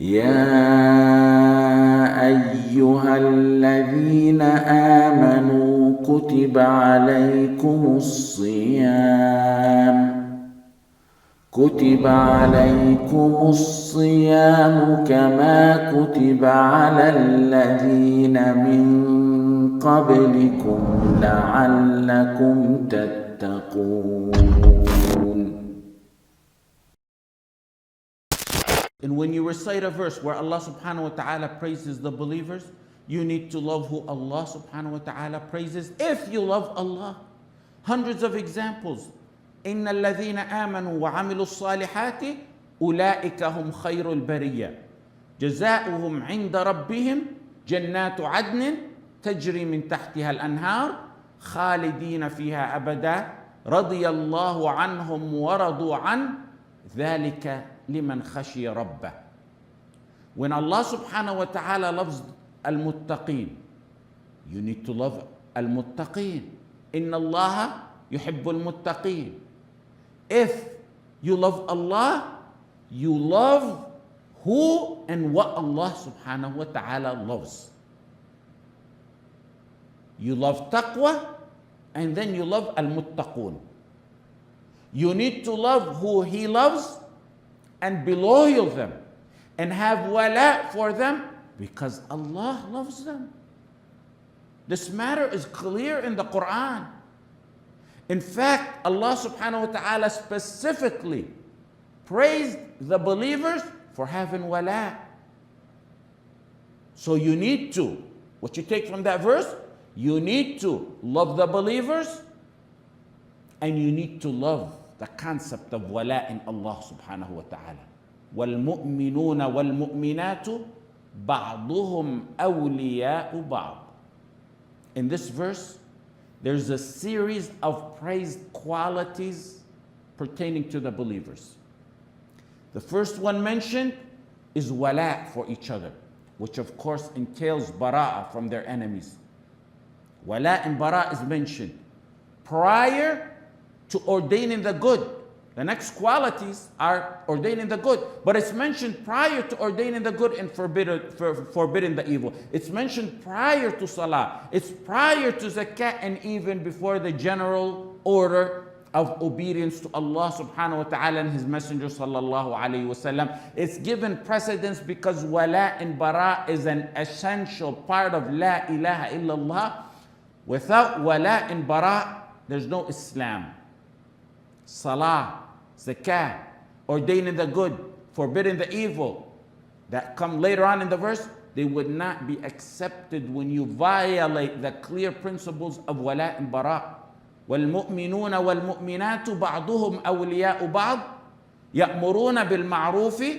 يا أيها الذين آمنوا كتب عليكم الصيام كما كتب على الذين من قبلكم لعلكم تتقون. And when you recite a verse where Allah subhanahu wa ta'ala praises the believers, you need to love who Allah subhanahu wa ta'ala praises if you love Allah. Hundreds of examples. إِنَّ الَّذِينَ آمَنُوا وَعَمِلُوا الصَّالِحَاتِ أُولَٰئِكَ هُمْ خَيْرُ الْبَرِيَّةِ جَزَاؤُهُمْ عِنْدَ رَبِّهِمْ جَنَّاتُ عَدْنٍ تَجْرِي مِنْ تَحْتِهَا الْأَنْهَارُ خَالِدِينَ فِيهَا أَبَدًا رَضِيَ اللَّهُ عَنْهُمْ وَرَضُوا عَنْهُ ذَلِكَ لِمَنْ خَشِيَ رَبَّهُ. When Allah subhanahu wa ta'ala loves al-muttaqeen, you need to love al-muttaqeen. إِنَّ اللَّهَ يُحِبُّ الْمُتَّقِينَ. If you love Allah, you love who and what Allah subhanahu wa ta'ala loves. You love taqwa, and then you love al-muttaqun. You need to love who He loves and be loyal to them and have wala for them because Allah loves them. This matter is clear in the Quran. In fact, Allah subhanahu wa ta'ala specifically praised the believers for having wala. So you need to, what you take from that verse, you need to love the believers and you need to love the concept of wala in Allah subhanahu wa ta'ala. وَالْمُؤْمِنُونَ وَالْمُؤْمِنَاتُ بَعْضُهُمْ أَوْلِيَاءُ بَعْضٍ. In this verse, there's a series of praised qualities pertaining to the believers. The first one mentioned is wala for each other, which of course entails bara'a from their enemies. Wala and bara'a is mentioned prior to ordaining the good. The next qualities are ordaining the good, but it's mentioned prior to ordaining the good and forbidding the evil. It's mentioned prior to salah. It's prior to zakat and even before the general order of obedience to Allah subhanahu wa ta'ala and His Messenger sallallahu alayhi wa sallam. It's given precedence because wala and bara is an essential part of la ilaha illallah. Without wala and bara, there's no Islam. Salah, zakah, ordaining the good, forbidding the evil, that come later on in the verse, they would not be accepted when you violate the clear principles of wala and bara. وَالْمُؤْمِنُونَ وَالْمُؤْمِنَاتُ بَعْضُهُمْ أَوْلِيَاءُ بَعْضٍ يَأْمُرُونَ بِالْمَعْرُوفِ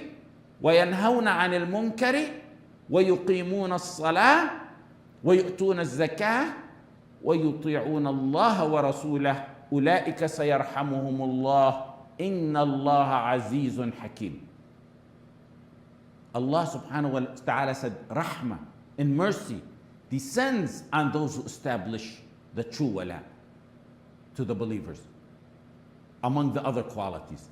وَيَنْهَوْنَ عَنِ الْمُنْكَرِ وَيُقِيمُونَ الصَّلَاةَ وَيُؤْتُونَ الزَّكَاةَ وَيُطِيعُونَ اللَّهَ وَرَسُولَهُ أُولَئِكَ سَيَرْحَمُهُمُ اللَّهُ إِنَّ اللَّهَ عَزِيزٌ حَكِيمٌ. Allah subhanahu wa ta'ala said, Rahmah and mercy descends on those who establish the true wala to the believers. Among the other qualities,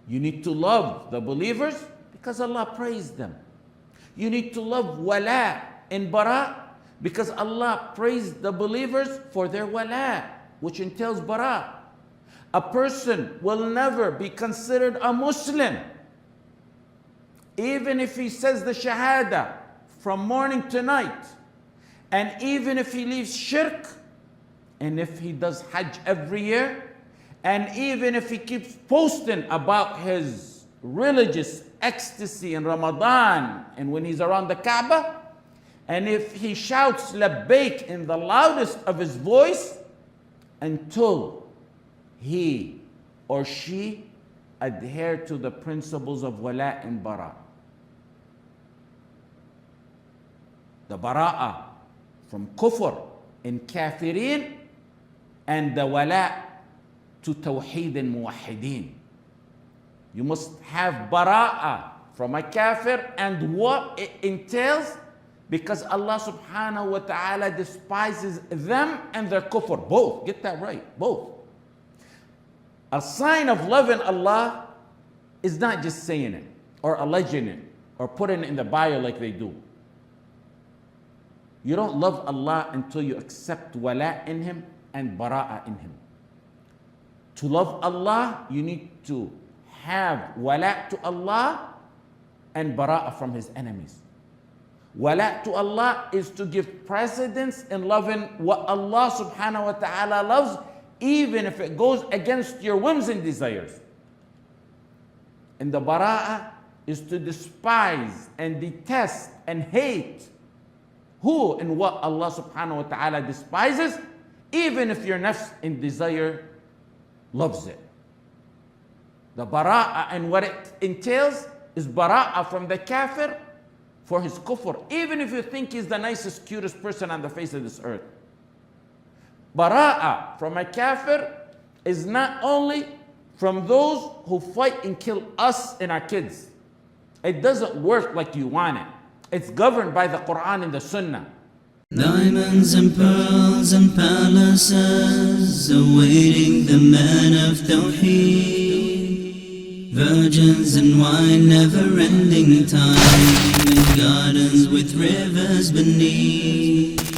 you need to love the believers because Allah praised them. You need to love wala and bara because Allah praised the believers for their wala, which entails bara. A person will never be considered a Muslim even if he says the shahada from morning to night, and even if he leaves shirk, and if he does hajj every year, and even if he keeps posting about his religious ecstasy in Ramadan and when he's around the Kaaba, and if he shouts labbaik in the loudest of his voice, until he or she adhere to the principles of wala and bara. The bara'a from kufr and kafirin, and the wala to tawheed and muwahhideen. You must have bara'a from a kafir and what it entails, because Allah subhanahu wa ta'ala despises them and their kufr. Both. Get that right. Both. A sign of loving Allah is not just saying it or alleging it or put it in the bio like they do. You don't love Allah until you accept wala in Him and bara'a in Him. To love Allah, you need to have wala to Allah and bara'a from His enemies. Wala to Allah is to give precedence in loving what Allah subhanahu wa ta'ala loves, even if it goes against your whims and desires. And the bara'a is to despise and detest and hate who and what Allah subhanahu wa ta'ala despises, even if your nafs and desire loves it. The bara'a and what it entails is bara'a from the kafir for his kufr, even if you think he's the nicest, cutest person on the face of this earth. Bara'a from a kafir is not only from those who fight and kill us and our kids. It doesn't work like you want it. It's governed by the Quran and the Sunnah. Diamonds and pearls and palaces awaiting the man of Tawheed. Virgins and wine, never-ending time, and gardens with rivers beneath.